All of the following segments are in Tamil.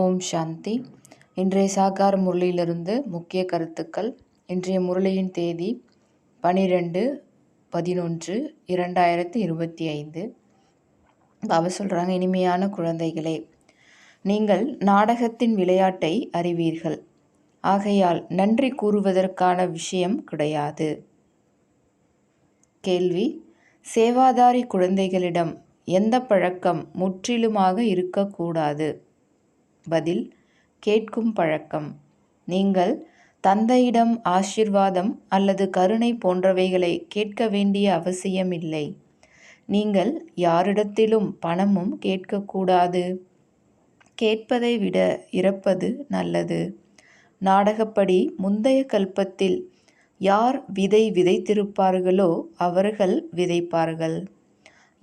ஓம் சாந்தி. இன்றைய சாகார முரளியிலிருந்து முக்கிய கருத்துக்கள். இன்றைய முரளியின் தேதி 12/11/2025. பாபா சொல்கிறாங்க, இனிமையான குழந்தைகளே, நீங்கள் நாடகத்தின் விளையாட்டை அறிவீர்கள். ஆகையால் நன்றி கூறுவதற்கான விஷயம் கிடையாது. கேள்வி: சேவாதாரி குழந்தைகளிடம் எந்த பழக்கம் முற்றிலுமாக இருக்கக்கூடாது? பதில்: கேட்கும் பழக்கம். நீங்கள் தந்தையிடம் ஆசீர்வாதம் அல்லது கருணை போன்றவைகளை கேட்க வேண்டிய அவசியமில்லை. நீங்கள் யாரிடத்திலும் பணமும் கேட்கக்கூடாது. கேட்பதை விட இறப்பது நல்லது. நாடகப்படி முந்தைய கல்பத்தில் யார் விதை விதைத்திருப்பார்களோ அவர்கள் விதைப்பார்கள்.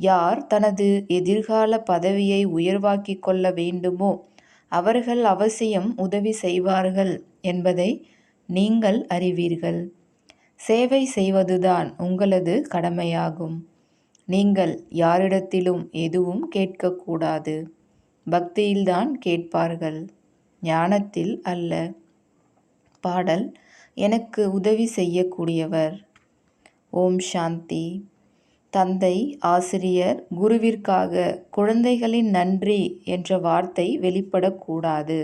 யார் தனது எதிர்கால பதவியை உயர்வாக்கிக் கொள்ள வேண்டுமோ அவர்கள் அவசியம் உதவி செய்வார்கள் என்பதை நீங்கள் அறிவீர்கள். சேவை செய்வதுதான் உங்களது கடமையாகும். நீங்கள் யாரிடத்திலும் எதுவும் கேட்கக்கூடாது. பக்தியில்தான் கேட்பார்கள், ஞானத்தில் அல்ல. பாடல்: எனக்கு உதவி செய்யக்கூடியவர். ஓம் சாந்தி. தந்தை, ஆசிரியர், குருவிற்காக குழந்தைகளின் நன்றி என்ற வார்த்தை வெளிப்படக்கூடாது.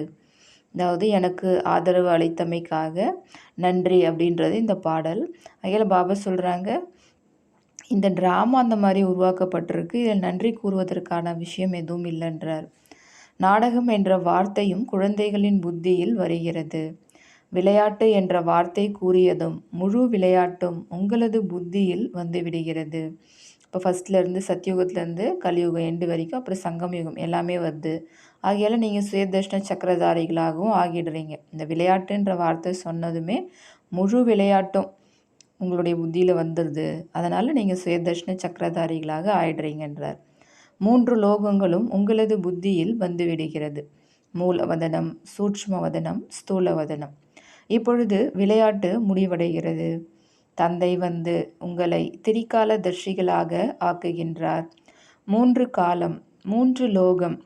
அதாவது எனக்கு ஆதரவு அளித்தமைக்காக நன்றி அப்படின்றது இந்த பாடல். அதில் பாபா சொல்கிறாங்க, இந்த ட்ராமா அந்த மாதிரி உருவாக்கப்பட்டிருக்கு, இதில் நன்றி கூறுவதற்கான விஷயம் எதுவும் இல்லைன்றார். நாடகம் என்ற வார்த்தையும் குழந்தைகளின் புத்தியில் வருகிறது. விளையாட்டு என்ற வார்த்தை கூறியதும் முழு விளையாட்டும் உங்களது புத்தியில் வந்துவிடுகிறது. இப்போ ஃபஸ்ட்லேருந்து சத்தியுகத்துலேருந்து கலியுகம் எண்டு வரைக்கும், அப்புறம் சங்கம் யுகம் எல்லாமே வருது. ஆகையால் நீங்கள் சுயதர்ஷன சக்கரதாரிகளாகவும் ஆகிடுறீங்க. இந்த விளையாட்டுன்ற வார்த்தை சொன்னதுமே முழு விளையாட்டும் உங்களுடைய புத்தியில் வந்துடுது. அதனால் நீங்கள் சுயதர்ஷன சக்கரதாரிகளாக ஆயிடுறீங்கன்றார். 3 லோகங்களும் உங்களது புத்தியில் வந்துவிடுகிறது. மூலவதனம், சூட்ச்மவதனம், ஸ்தூலவதனம். இப்பொழுது விளையாட்டு முடிவடைகிறது. தந்தை வந்து உங்களை திரிகால தர்ஷிகளாக ஆக்குகின்றார். 3 காலம், 3 லோகம்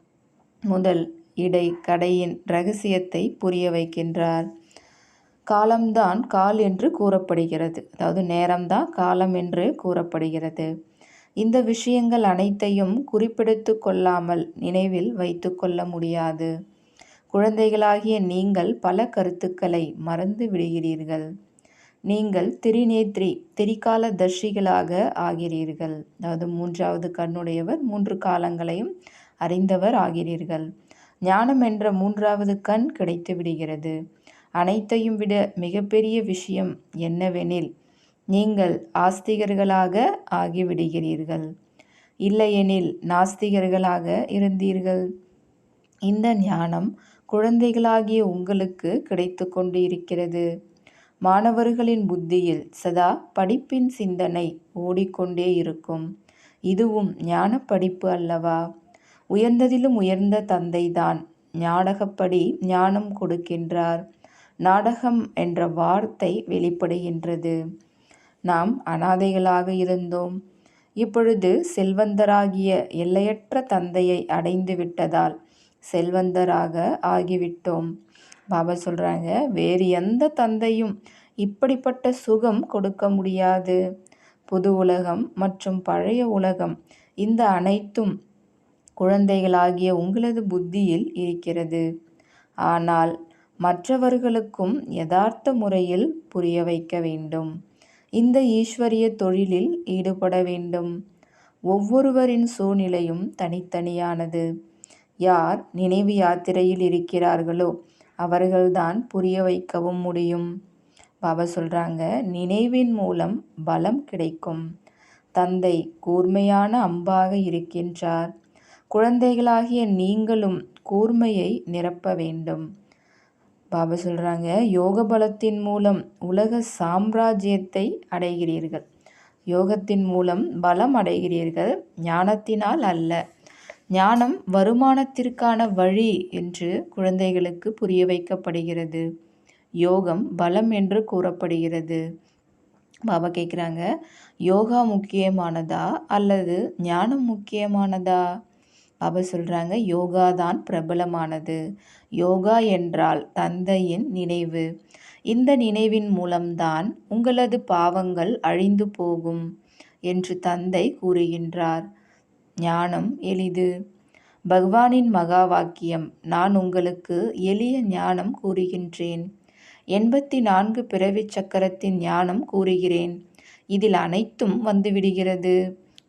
முதல் இடை கடையின் இரகசியத்தை புரிய வைக்கின்றார். காலம்தான் கால் என்று கூறப்படுகிறது. அதாவது நேரம்தான் காலம் என்று கூறப்படுகிறது. இந்த விஷயங்கள் அனைத்தையும் குறிப்பிடுத்து கொள்ளாமல் நினைவில் வைத்து கொள்ள முடியாது. குழந்தைகளாகிய நீங்கள் பல கருத்துக்களை மறந்து விடுகிறீர்கள். நீங்கள் திரிகால தர்ஷிகளாக ஆகிறீர்கள். அதாவது 3வது கண்ணுடையவர், 3 காலங்களையும் அறிந்தவர் ஆகிறீர்கள். ஞானம் என்ற 3வது கண் கிடைத்து விடுகிறது. அனைத்தையும் விட மிகப்பெரிய விஷயம் என்னவெனில், நீங்கள் ஆஸ்திகர்களாக ஆகிவிடுகிறீர்கள். இல்லையெனில் நாஸ்திகர்களாக இருந்தீர்கள். இந்த ஞானம் குழந்தைகளாகிய உங்களுக்கு கிடைத்து கொண்டு இருக்கிறது. மாணவர்களின் புத்தியில் சதா படிப்பின் சிந்தனை ஓடிக்கொண்டே இருக்கும். இதுவும் ஞான படிப்பு அல்லவா? உயர்ந்ததிலும் உயர்ந்த தந்தைதான் நாடகப்படி ஞானம் கொடுக்கின்றார். நாடகம் என்ற வார்த்தை வெளிப்படுகின்றது. நாம் அனாதைகளாக இருந்தோம். இப்பொழுது செல்வந்தராகிய எல்லையற்ற தந்தையை அடைந்து விட்டதால் செல்வந்தராக ஆகிவிட்டோம். பாபா சொல்கிறாங்க, வேறு எந்த தந்தையும் இப்படிப்பட்ட சுகம் கொடுக்க முடியாது. புது உலகம் மற்றும் பழைய உலகம், இந்த அனைத்தும் குழந்தைகளாகிய உங்களது புத்தியில் இருக்கிறது. ஆனால் மற்றவர்களுக்கும் யதார்த்த முறையில் புரிய வைக்க வேண்டும். இந்த ஈஸ்வரிய தொழிலில் ஈடுபட வேண்டும். ஒவ்வொருவரின் சூழ்நிலையும் தனித்தனியானது. யார் நினைவு யாத்திரையில் இருக்கிறார்களோ அவர்கள்தான் புரிய வைக்கவும் முடியும். பாபா சொல்கிறாங்க, நினைவின் மூலம் பலம் கிடைக்கும். தந்தை கூர்மையான அம்பாக இருக்கின்றார். குழந்தைகளாகிய நீங்களும் கூர்மையை நிரப்ப வேண்டும். பாபா சொல்கிறாங்க, யோக பலத்தின் மூலம் உலக சாம்ராஜ்யத்தை அடைகிறீர்கள். யோகத்தின் மூலம் பலம் அடைகிறீர்கள், ஞானத்தினால் அல்ல. ஞானம் வருமானத்திற்கான வழி என்று குழந்தைகளுக்கு புரிய வைக்கப்படுகிறது. யோகம் பலம் என்று கூறப்படுகிறது. பாபா கேட்குறாங்க, யோகா முக்கியமானதா அல்லது ஞானம் முக்கியமானதா? பாபா சொல்கிறாங்க, யோகா தான் பிரபலமானது. யோகா என்றால் தந்தையின் நினைவு. இந்த நினைவின் மூலம்தான் உங்களது பாவங்கள் அழிந்து போகும் என்று தந்தை கூறுகின்றார். ஞானம் எளிது. பகவானின் மகா வாக்கியம், நான் உங்களுக்கு எளிய ஞானம் கூறுகின்றேன். 84 பிறவிச் சக்கரத்தின் ஞானம் கூறுகிறேன். இதில் அனைத்தும் வந்துவிடுகிறது.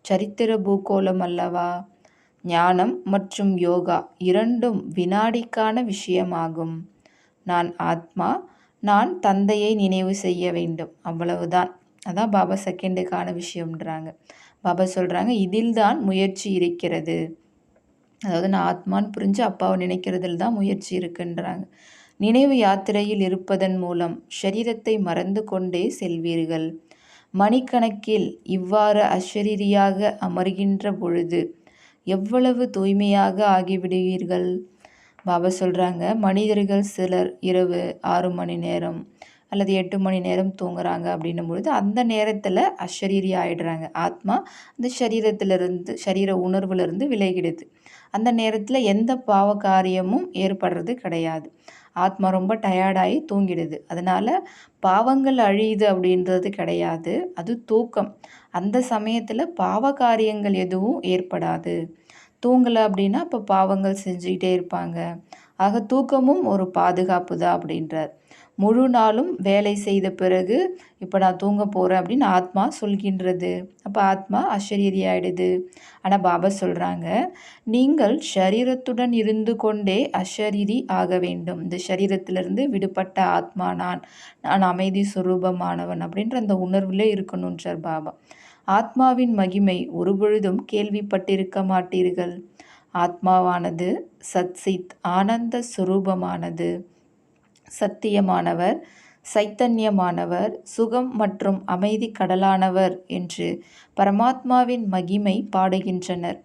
சரித்திர பூகோளம் அல்லவா? ஞானம் மற்றும் யோகா இரண்டும் வினாடிக்கான விஷயமாகும். நான் ஆத்மா, நான் தந்தையை நினைவு செய்ய வேண்டும், அவ்வளவுதான். அதான் பாபா செகண்டுக்கான விஷயம்ன்றாங்க. பாபா சொல்கிறாங்க, இதில் தான் முயற்சி இருக்கிறது. அதாவது நான் ஆத்மான்னு புரிஞ்சு அப்பாவை நினைக்கிறதில் தான் முயற்சி இருக்குன்றாங்க. நினைவு யாத்திரையில் இருப்பதன் மூலம் ஷரீரத்தை மறந்து கொண்டே செல்வீர்கள். மணிக்கணக்கில் இவ்வாறு அஷரீரியாக அமர்கின்ற பொழுது எவ்வளவு தூய்மையாக ஆகிவிடுவீர்கள். பாபா சொல்கிறாங்க, மனிதர்கள் சிலர் இரவு 6 மணி நேரம் அல்லது 8 மணி நேரம் தூங்குறாங்க அப்படின்னும் பொழுது அந்த நேரத்தில் அஷரீரி ஆகிடுறாங்க. ஆத்மா அந்த சரீர உணர்வுலேருந்து விலகிடுது. அந்த நேரத்தில் எந்த பாவ காரியமும் ஏற்படுறது கிடையாது. ஆத்மா ரொம்ப டயர்டாகி தூங்கிடுது. அதனால் பாவங்கள் அழியுது அப்படின்றது கிடையாது, அது தூக்கம். அந்த சமயத்தில் பாவ காரியங்கள் எதுவும் ஏற்படாது. தூங்கலை அப்படின்னா இப்போ பாவங்கள் செஞ்சுக்கிட்டே இருப்பாங்க. ஆக தூக்கமும் ஒரு பாதுகாப்பு தான் அப்படின்றார். முழு நாளும் வேலை செய்த பிறகு இப்போ நான் தூங்க போகிறேன் அப்படின்னு ஆத்மா சொல்கின்றது. அப்போ ஆத்மா அஷரீரி ஆகிடுது. ஆனால் பாபா சொல்கிறாங்க, நீங்கள் ஷரீரத்துடன் இருந்து கொண்டே அஷரீரி ஆக வேண்டும். இந்த ஷரீரத்திலிருந்து விடுபட்ட ஆத்மா நான் அமைதி சுரூபமானவன் அப்படின்ற அந்த உணர்விலே இருக்கணுன்றார் பாபா. ஆத்மாவின் மகிமை ஒருபொழுதும் கேள்விப்பட்டிருக்க மாட்டீர்கள். ஆத்மாவானது சத்சித் ஆனந்த சுரூபமானது, சத்தியமானவர், சைத்தன்யமானவர், சுகம் மற்றும் அமைதி கடலானவர் என்று பரமாத்மாவின் மகிமை பாடுகின்றனர்.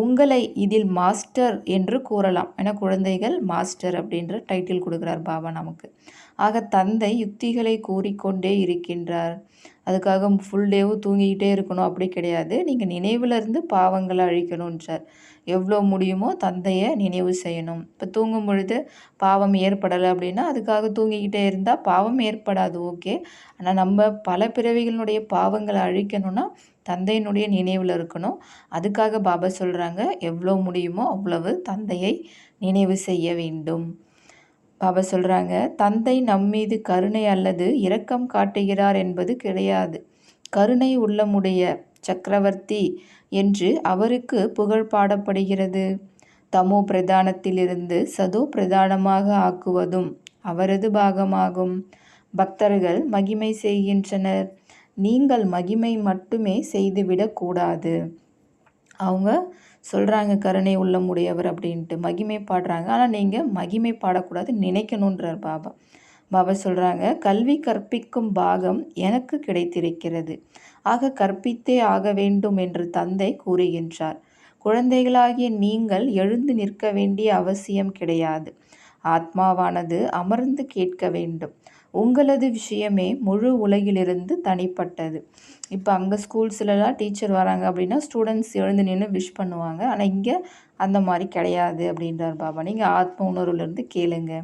உங்களை இதில் மாஸ்டர் என்று கூறலாம். ஏன்னா குழந்தைகள் மாஸ்டர் அப்படின்ற டைட்டில் கொடுக்குறார் பாபா நமக்கு. ஆக தந்தை யுக்திகளை கூறிக்கொண்டே இருக்கின்றார். அதுக்காக ஃபுல் டேவும் தூங்கிக்கிட்டே இருக்கணும் அப்படி கிடையாது. நீங்கள் நினைவுலேருந்து பாவங்களை அழிக்கணுன்றார். எவ்வளோ முடியுமோ தந்தையை நினைவு செய்யணும். இப்போ தூங்கும் பொழுது பாவம் ஏற்படலை அப்படின்னா அதுக்காக தூங்கிக்கிட்டே இருந்தால் பாவம் ஏற்படாது, ஓகே. ஆனால் நம்ம பல பிறவிகளுடைய பாவங்களை அழிக்கணும்னா தந்தையினுடைய நினைவில் இருக்கணும். அதுக்காக பாபா சொல்கிறாங்க, எவ்வளோ முடியுமோ அவ்வளவு தந்தையை நினைவு செய்ய வேண்டும். பாபா சொல்கிறாங்க, தந்தை நம்மீது கருணை அல்லது இரக்கம் காட்டுகிறார் என்பது கிடையாது. கருணை உள்ளமுடைய சக்கரவர்த்தி என்று அவருக்கு புகழ் பாடப்படுகிறது. தமோ பிரதானத்திலிருந்து சதோ பிரதானமாக ஆக்குவதும் அவரது பாகமாகும். பக்தர்கள் மகிமை செய்கின்றனர். நீங்கள் மகிமை மட்டுமே செய்துவிடக்கூடாது. அவங்க சொல்கிறாங்க கருணை உள்ளமுடையவர் அப்படின்ட்டு மகிமை பாடுறாங்க. ஆனால் நீங்கள் மகிமை பாடக்கூடாது, நினைக்கணுன்றார் பாபா. பாபா சொல்கிறாங்க, கல்வி கற்பிக்கும் பாகம் எனக்கு கிடைத்திருக்கிறது. ஆக கற்பித்தே ஆக வேண்டும் என்று தந்தை கூறுகின்றார். குழந்தைகளாகிய நீங்கள் எழுந்து நிற்க வேண்டிய அவசியம் கிடையாது. ஆத்மாவானது அமர்ந்து கேட்க வேண்டும். உங்களது விஷயமே முழு உலகிலிருந்து தனிப்பட்டது. இப்போ அங்கே ஸ்கூல்ஸ்லலாம் டீச்சர் வராங்க அப்படின்னா ஸ்டூடெண்ட்ஸ் எழுந்து நின்று விஷ் பண்ணுவாங்க. ஆனால் இங்கே அந்த மாதிரி கிடையாது அப்படின்றார் பாபா. நீங்கள் ஆத்ம உணர்வுலேருந்து கேளுங்க.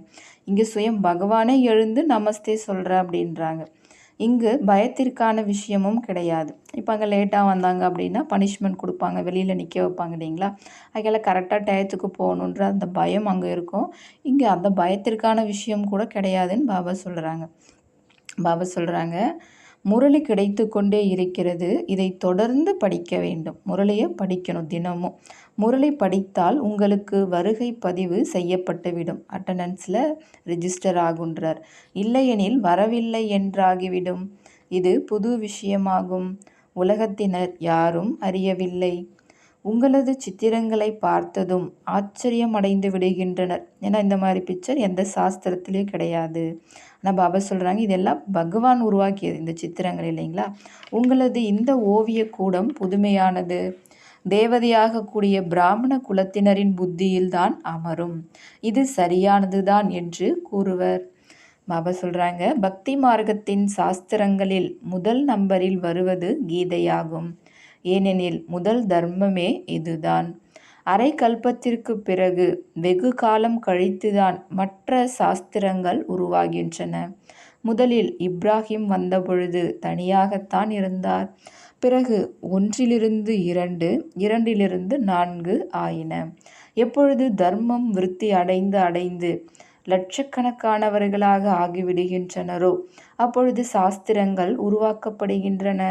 இங்கே சுயம் பகவானே எழுந்து நமஸ்தே சொல்கிற அப்படின்றாங்க. இங்கு பயத்திற்கான விஷயமும் கிடையாது. இப்போ அங்கே லேட்டாக வந்தாங்க அப்படின்னா பனிஷ்மெண்ட் கொடுப்பாங்க, வெளியில் நிற்க வைப்பாங்க இல்லைங்களா. அதுக்கெல்லாம் கரெக்டாக டயத்துக்கு போகணுன்ற அந்த பயம் அங்கே இருக்கும். இங்கே அந்த பயத்திற்கான விஷயம் கூட கிடையாதுன்னு பாபா சொல்கிறாங்க. பாபா சொல்கிறாங்க, முரளி கிடைத்து கொண்டே இருக்கிறது, இதை தொடர்ந்து படிக்க வேண்டும். முரளியை படிக்கணும் தினமும். முரளி படித்தால் உங்களுக்கு வருகை பதிவு செய்யப்பட்டுவிடும், அட்டண்டன்ஸில் ரிஜிஸ்டர் ஆகுன்றார். இல்லையெனில் வரவில்லை என்றாகிவிடும். இது புது விஷயமாகும், உலகத்தினர் யாரும் அறியவில்லை. உங்களது சித்திரங்களை பார்த்ததும் ஆச்சரியமடைந்து விடுகின்றனர். ஏன்னா இந்த மாதிரி பிக்சர் எந்த சாஸ்திரத்துலேயும் கிடையாது. ஆனால் பாபா சொல்கிறாங்க, இதெல்லாம் பகவான் உருவாக்கியது இந்த சித்திரங்கள் இல்லைங்களா. உங்களது இந்த ஓவியக்கூடம் புதுமையானது. தேவதையாக கூடிய பிராமண குலத்தினரின் புத்தியில்தான் அமரும். இது சரியானது தான் என்று கூறுவர். பாபா சொல்கிறாங்க, பக்தி மார்க்கத்தின் சாஸ்திரங்களில் முதல் நம்பரில் வருவது கீதையாகும். ஏனெனில் முதல் தர்மமே இதுதான். அரை கல்பத்திற்கு பிறகு வெகு காலம் கழித்துதான் மற்ற சாஸ்திரங்கள் உருவாகின்றன. முதலில் இப்ராஹிம் வந்தபொழுது தனியாகத்தான் இருந்தார். பிறகு 1 2, 2 4 ஆயின. எப்பொழுது தர்மம் விருத்தி அடைந்து அடைந்து லட்சக்கணக்கானவர்களாக ஆகிவிடுகின்றனரோ அப்பொழுது சாஸ்திரங்கள் உருவாக்கப்படுகின்றன.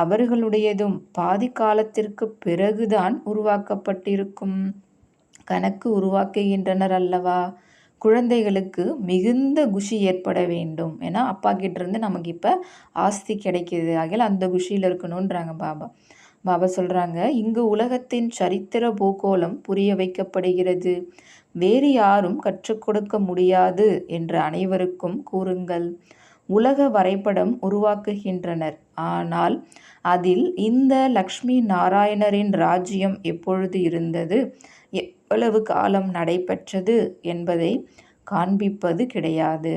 அவர்களுடையதும் பாதி காலத்திற்கு பிறகுதான் உருவாக்கப்பட்டிருக்கும். கணக்கு உருவாக்குகின்றனர் அல்லவா? குழந்தைகளுக்கு மிகுந்த குஷி ஏற்பட வேண்டும். ஏன்னா அப்பா கிட்டேருந்து நமக்கு இப்போ ஆஸ்தி கிடைக்கிது, ஆகிய அந்த குஷியில் இருக்கணுன்றாங்க பாபா. பாபா சொல்கிறாங்க, இங்கு உலகத்தின் சரித்திர பூகோளம் புரிய வைக்கப்படுகிறது. வேறு யாரும் கற்றுக் கொடுக்க முடியாது என்று அனைவருக்கும் கூறுங்கள். உலக வரைபடம் உருவாக்குகின்றனர். ஆனால் அதில் இந்த லக்ஷ்மி நாராயணரின் ராஜ்யம் எப்பொழுது இருந்தது, எவ்வளவு காலம் நடைபெற்றது என்பதை காண்பிப்பது கிடையாது.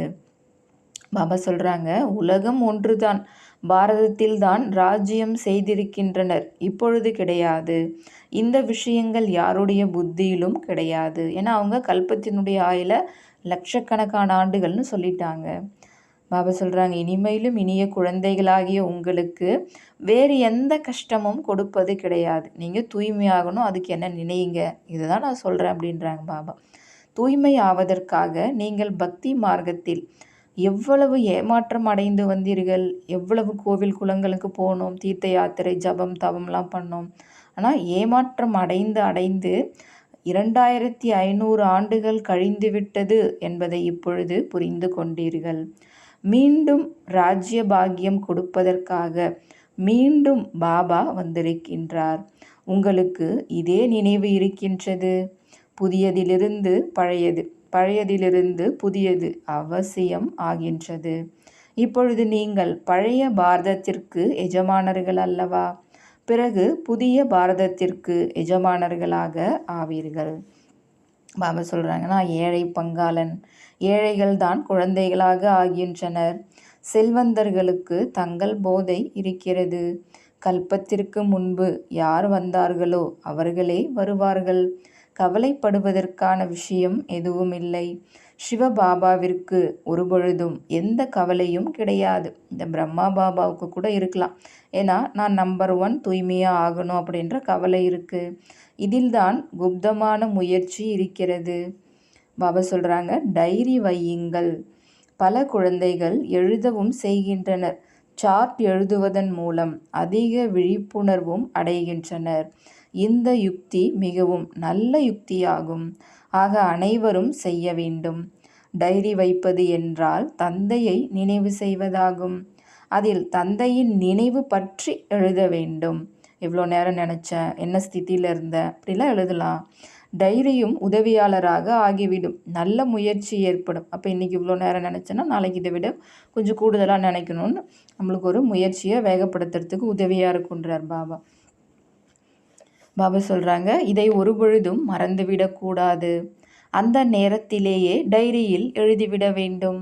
பாபா சொல்கிறாங்க, உலகம் ஒன்றுதான், பாரதத்தில்தான் ராஜ்யம் செய்திருக்கின்றனர், இப்பொழுது கிடையாது. இந்த விஷயங்கள் யாருடைய புத்தியிலும் கிடையாது. ஏன்னா அவங்க கல்பத்தினுடைய ஆயில லட்சக்கணக்கான ஆண்டுகள்னு சொல்லிட்டாங்க. பாபா சொல்கிறாங்க, இனிமையிலும் இனிய குழந்தைகளாகிய உங்களுக்கு வேறு எந்த கஷ்டமும் கொடுப்பது கிடையாது. நீங்கள் தூய்மையாகணும், அதுக்கு என்ன நினைங்க, இதுதான் நான் சொல்கிறேன் அப்படின்றாங்க பாபா. தூய்மை ஆவதற்காக நீங்கள் பக்தி மார்க்கத்தில் எவ்வளவு ஏமாற்றம் அடைந்து வந்தீர்கள். எவ்வளவு கோவில் குளங்களுக்கு போனோம், தீர்த்த யாத்திரை, ஜபம் தவம்லாம் பண்ணோம். ஆனால் ஏமாற்றம் அடைந்து அடைந்து 2500 ஆண்டுகள் கழிந்து விட்டது என்பதை இப்பொழுது புரிந்து கொண்டீர்கள். மீண்டும் ராஜ்ய பாக்கியம் கொடுப்பதற்காக மீண்டும் பாபா வந்திருக்கின்றார். உங்களுக்கு இதே நினைவு இருக்கின்றது. புதியதிலிருந்து பழையது, பழையதிலிருந்து புதியது அவசியம் ஆகின்றது. இப்பொழுது நீங்கள் பழைய பாரதத்திற்கு எஜமானர்கள் அல்லவா? பிறகு புதிய பாரதத்திற்கு எஜமானர்களாக ஆவீர்கள். பாபா சொல்கிறாங்க, நான் ஏழை பங்காளன். ஏழைகள் தான் குழந்தைகளாக ஆகின்றனர். செல்வந்தர்களுக்கு தங்கள் போதை இருக்கிறது. கல்பத்திற்கு முன்பு யார் வந்தார்களோ அவர்களே வருவார்கள். கவலைப்படுவதற்கான விஷயம் எதுவும் இல்லை. சிவபாபாவிற்கு ஒருபொழுதும் எந்த கவலையும் கிடையாது. இந்த பிரம்மா பாபாவுக்கு கூட இருக்கலாம். ஏன்னா நான் நம்பர் 1 தூய்மையாக ஆகணும் அப்படின்ற கவலை இருக்குது. இதில்தான் குப்தமான முயற்சி இருக்கிறது. பாபா சொல்கிறாங்க, டைரி வையுங்கள். பல குழந்தைகள் எழுதவும் செய்கின்றனர். சார்ட் எழுதுவதன் மூலம் அதிக விழிப்புணர்வும் அடைகின்றனர். இந்த யுக்தி மிகவும் நல்ல யுக்தியாகும். ஆக அனைவரும் செய்ய வேண்டும். டைரி வைப்பது என்றால் தந்தையை நினைவு செய்வதாகும். அதில் தந்தையின் நினைவு பற்றி எழுத வேண்டும். எவ்வளோ நேரம் நினச்சேன், என்ன ஸ்திதியில் இருந்தேன், அப்படிலாம் எழுதலாம். டைரியும் உதவியாளராக ஆகிவிடும். நல்ல முயற்சி ஏற்படும். அப்போ இன்றைக்கி இவ்வளோ நேரம் நினச்சேன்னா நாளைக்கு இதை விட கொஞ்சம் கூடுதலாக நினைக்கணும்னு நம்மளுக்கு ஒரு முயற்சியை வேகப்படுத்துறதுக்கு உதவியாக இருக்குன்றார் பாபா. பாபா சொல்கிறாங்க, இதை ஒரு பொழுதும் மறந்துவிடக்கூடாது. அந்த நேரத்திலேயே டைரியில் எழுதிவிட வேண்டும்.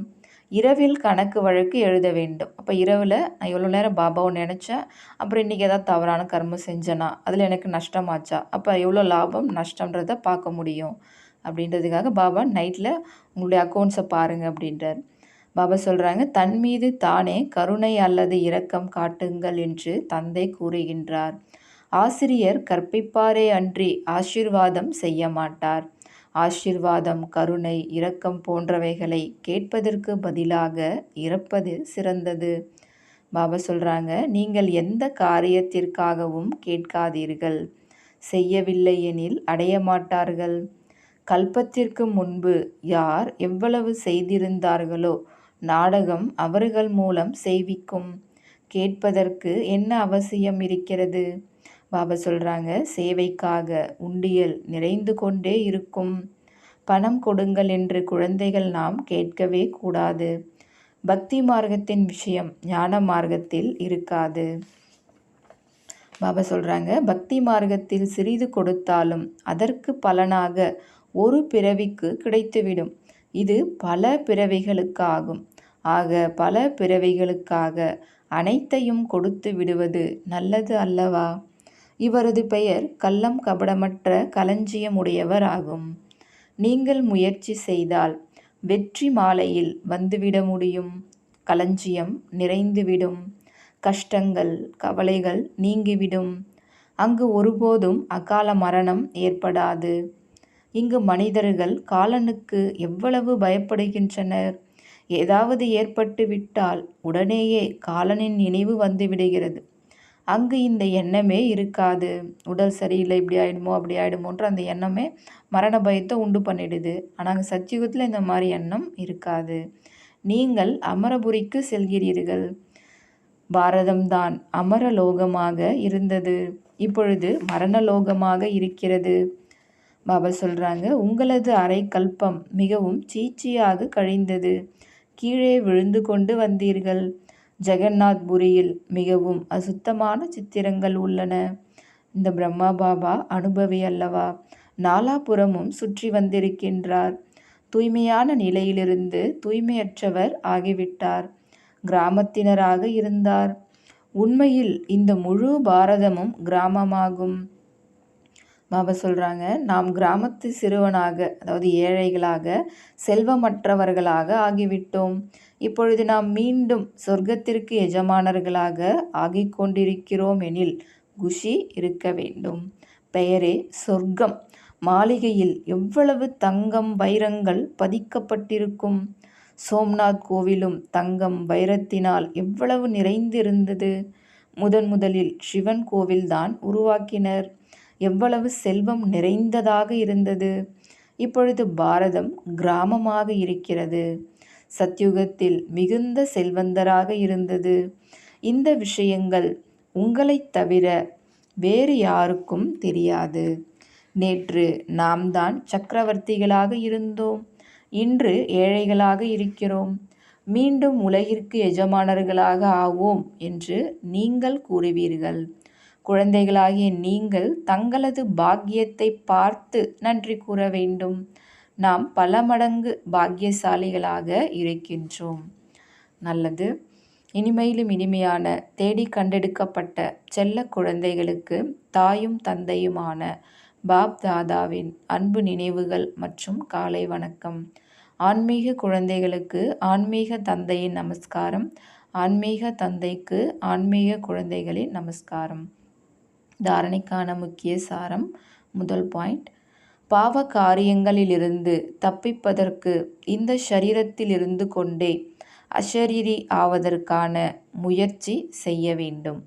இரவில் கணக்கு வழக்கு எழுத வேண்டும். அப்போ இரவில் நான் எவ்வளோ நேரம் பாபாவை நினச்சேன், அப்புறம் இன்றைக்கி ஏதாவது தவறான கர்மம் செஞ்சேனா, அதில் எனக்கு நஷ்டமாச்சா, அப்போ எவ்வளோ லாபம் நஷ்டன்றதை பார்க்க முடியும் அப்படின்றதுக்காக பாபா நைட்டில் உங்களுடைய அக்கௌண்ட்ஸை பாருங்கள் அப்படின்றார். பாபா சொல்கிறாங்க, தன் மீது தானே கருணை அல்லது இரக்கம் காட்டுங்கள் என்று தந்தை கூறுகின்றார். ஆசிரியர் கற்பிப்பாரே அன்றி ஆசீர்வாதம் செய்ய மாட்டார். ஆசீர்வாதம், கருணை, இரக்கம் போன்றவைகளை கேட்பதற்கு பதிலாக இறப்பது சிறந்தது. பாபா சொல்கிறாங்க, நீங்கள் எந்த காரியத்திற்காகவும் கேட்காதீர்கள். செய்யவில்லை எனில் அடைய மாட்டார்கள். கல்பத்திற்கு முன்பு யார் எவ்வளவு செய்திருந்தார்களோ நாடகம் அவர்கள் மூலம் செய்விக்கும். கேட்பதற்கு என்ன அவசியம் இருக்கிறது? பாபா சொல்கிறாங்க, சேவைக்காக உண்டியல் நிறைந்து கொண்டே இருக்கும். பணம் கொடுங்கள் என்று குழந்தைகள் நாம் கேட்கவே கூடாது. பக்தி மார்க்கத்தின் விஷயம் ஞான மார்க்கத்தில் இருக்காது. பாபா சொல்கிறாங்க, பக்தி மார்க்கத்தில் சிறிது கொடுத்தாலும் அதற்கு பலனாக ஒரு பிறவிக்கு கிடைத்துவிடும். இது பல பிறவிகளுக்கு ஆகும். ஆக பல பிறவிகளுக்காக அனைத்தையும் கொடுத்து விடுவது நல்லது அல்லவா? இவரது பெயர் கள்ளம் கபடமற்ற களஞ்சியமுடையவர் ஆகும். நீங்கள் முயற்சி செய்தால் வெற்றி மாலையில் வந்துவிட முடியும். களஞ்சியம் நிறைந்துவிடும். கஷ்டங்கள் கவலைகள் நீங்கிவிடும். அங்கு ஒருபோதும் அகால மரணம் ஏற்படாது. இங்கு மனிதர்கள் காலனுக்கு எவ்வளவு பயப்படுகின்றனர். ஏதாவது ஏற்பட்டு விட்டால் உடனேயே காலனின் நினைவு வந்துவிடுகிறது. அங்கு இந்த எண்ணமே இருக்காது. உடல் சரியில்லை, இப்படி ஆயிடுமோ அப்படி ஆயிடுமோன்ற அந்த எண்ணமே மரண பயத்தை உண்டு பண்ணிடுது. ஆனால் அங்கே சத்தியுகத்தில் இந்த மாதிரி எண்ணம் இருக்காது. நீங்கள் அமரபுரிக்கு செல்கிறீர்கள். பாரதம்தான் அமரலோகமாக இருந்தது, இப்பொழுது மரணலோகமாக இருக்கிறது. பாபா சொல்கிறாங்க, உங்களது அரை கல்பம் மிகவும் சீச்சியாக கழிந்தது. கீழே விழுந்து கொண்டு வந்தீர்கள். ஜெகநாத்புரியில் மிகவும் அசுத்தமான சித்திரங்கள் உள்ளன. இந்த பிரம்மா பாபா அனுபவி அல்லவா? நாலாபுறமும் சுற்றி வந்திருக்கின்றார். தூய்மையான நிலையிலிருந்து தூய்மையற்றவர் ஆகிவிட்டார். கிராமத்தினராக இருந்தார். உண்மையில் இந்த முழு பாரதமும் கிராமமாகும். பாபா சொல்கிறாங்க, நாம் கிராமத்து சிறுவனாக, அதாவது ஏழைகளாக, செல்வமற்றவர்களாக ஆகிவிட்டோம். இப்பொழுது நாம் மீண்டும் சொர்க்கத்திற்கு எஜமானர்களாக ஆகிக்கொண்டிருக்கிறோம் எனில் குஷி இருக்க வேண்டும். பெயரே சொர்க்கம். மாளிகையில் எவ்வளவு தங்கம் வைரங்கள் பதிக்கப்பட்டிருக்கும். சோம்நாத் கோவிலும் தங்கம் வைரத்தினால் எவ்வளவு நிறைந்திருந்தது. முதலில் சிவன் கோவில்தான் உருவாக்கினர். எவ்வளவு செல்வம் நிறைந்ததாக இருந்தது. இப்பொழுது பாரதம் கிராமமாக இருக்கிறது. சத்யுகத்தில் மிகுந்த செல்வந்தராக இருந்தது. இந்த விஷயங்கள் உங்களைத் தவிர வேறு யாருக்கும் தெரியாது. நேற்று நாம் தான் சக்கரவர்த்திகளாக இருந்தோம். இன்று ஏழைகளாக இருக்கிறோம். மீண்டும் உலகிற்கு எஜமானர்களாக ஆவோம் என்று நீங்கள் கூறுவீர்கள். குழந்தைகளாகிய நீங்கள் தங்களது பாக்கியத்தை பார்த்து நன்றி கூற வேண்டும். நாம் பல மடங்கு பாக்கியசாலிகளாக இருக்கின்றோம். நல்லது. இனிமையிலும் இனிமையான தேடி கண்டெடுக்கப்பட்ட செல்ல குழந்தைகளுக்கு தாயும் தந்தையுமான பாப் தாதாவின் அன்பு நினைவுகள் மற்றும் காலை வணக்கம். ஆன்மீக குழந்தைகளுக்கு ஆன்மீக தந்தையின் நமஸ்காரம். ஆன்மீக தந்தைக்கு ஆன்மீக குழந்தைகளின் நமஸ்காரம். தாரணைக்கான முக்கிய சாரம். முதல் பாயிண்ட், பாவ காரியங்களிலிருந்து தப்பிப்பதற்கு இந்த ஷரீரத்தில் இருந்து கொண்டே அஷரீரி ஆவதற்கான முயற்சி செய்ய வேண்டும்.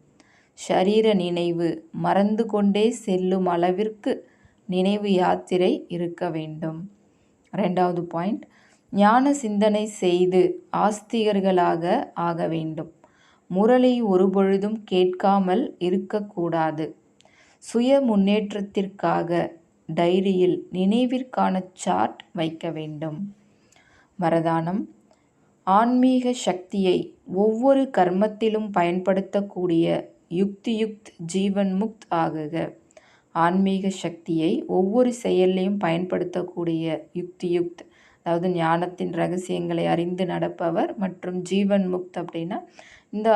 ஷரீர நினைவு மறந்து கொண்டே செல்லும் அளவிற்கு நினைவு யாத்திரை இருக்க வேண்டும். 2வது பாயிண்ட், ஞான சிந்தனை செய்து ஆஸ்திகர்களாக ஆக வேண்டும். முரளி ஒருபொழுதும் கேட்காமல் இருக்கக்கூடாது. சுய முன்னேற்றத்திற்காக டைரியில் நினைவிற்கான சார்ட் வைக்க வேண்டும். வரதானம், ஆன்மீக சக்தியை ஒவ்வொரு கர்மத்திலும் பயன்படுத்தக்கூடிய யுக்தியுக்த் ஜீவன் முக்த் ஆகுக. ஆன்மீக சக்தியை ஒவ்வொரு செயல்லையும் பயன்படுத்தக்கூடிய யுக்தியுக்த், அதாவது ஞானத்தின் ரகசியங்களை அறிந்து நடப்பவர், மற்றும் ஜீவன் முக்த் அப்படின்னா இந்த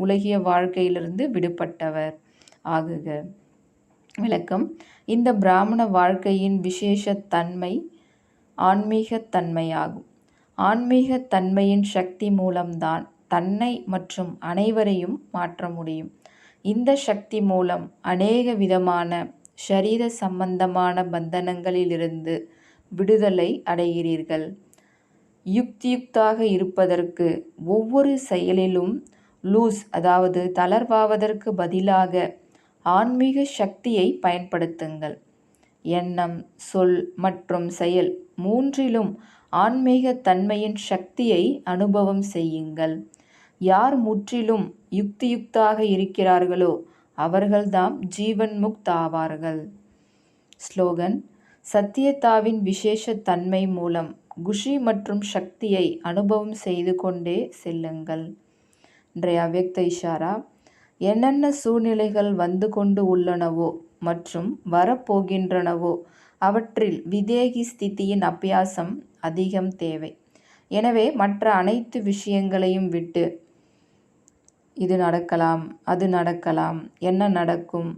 உலகிய வாழ்க்கையிலிருந்து விடுபட்டவர் ஆகுக. விளக்கம், இந்த பிராமண வாழ்க்கையின் விசேஷ தன்மை ஆன்மீகத்தன்மையாகும். ஆன்மீகத்தன்மையின் சக்தி மூலம்தான் தன்னை மற்றும் அனைவரையும் மாற்ற முடியும். இந்த சக்தி மூலம் அநேக விதமான ஷரீர சம்பந்தமான பந்தனங்களிலிருந்து விடுதலை அடைகிறீர்கள். யுக்தியுக்தாக இருப்பதற்கு ஒவ்வொரு செயலிலும் லூஸ், அதாவது தளர்வாவதற்கு பதிலாக ஆன்மீக சக்தியை பயன்படுத்துங்கள். எண்ணம், சொல் மற்றும் செயல் மூன்றிலும் ஆன்மீக தன்மையின் சக்தியை அனுபவம் செய்யுங்கள். யார் முற்றிலும் யுக்தியுக்தாக இருக்கிறார்களோ அவர்கள்தாம் ஜீவன் முக்த் ஆவார்கள். ஸ்லோகன், சத்தியதாவின் விசேஷ தன்மை மூலம் குஷி மற்றும் சக்தியை அனுபவம் செய்து கொண்டே செல்லுங்கள். இன்றைய அவ்யக்த இஷாரா, என்னென்ன சூழ்நிலைகள் வந்து கொண்டு உள்ளனவோ மற்றும் வரப்போகின்றனவோ அவற்றில் விதேகி ஸ்திதியின் அபியாசம் அதிகம் தேவை. எனவே மற்ற அனைத்து விஷயங்களையும் விட்டு இது நடக்கலாம், அது நடக்கலாம், என்ன நடக்கும்,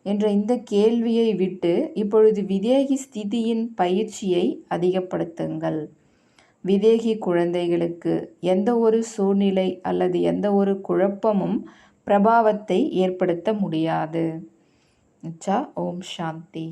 என்ற இந்த கேள்வியை விட்டு இப்பொழுது விதேகி ஸ்திதியின் பயிற்சியை அதிகப்படுத்துங்கள். விதேகி குழந்தைகளுக்கு எந்த ஒரு சூழ்நிலை அல்லது எந்த ஒரு குழப்பமும் பிரபாவத்தை ஏற்படுத்த முடியாது. அச்சா. ஓம் சாந்தி.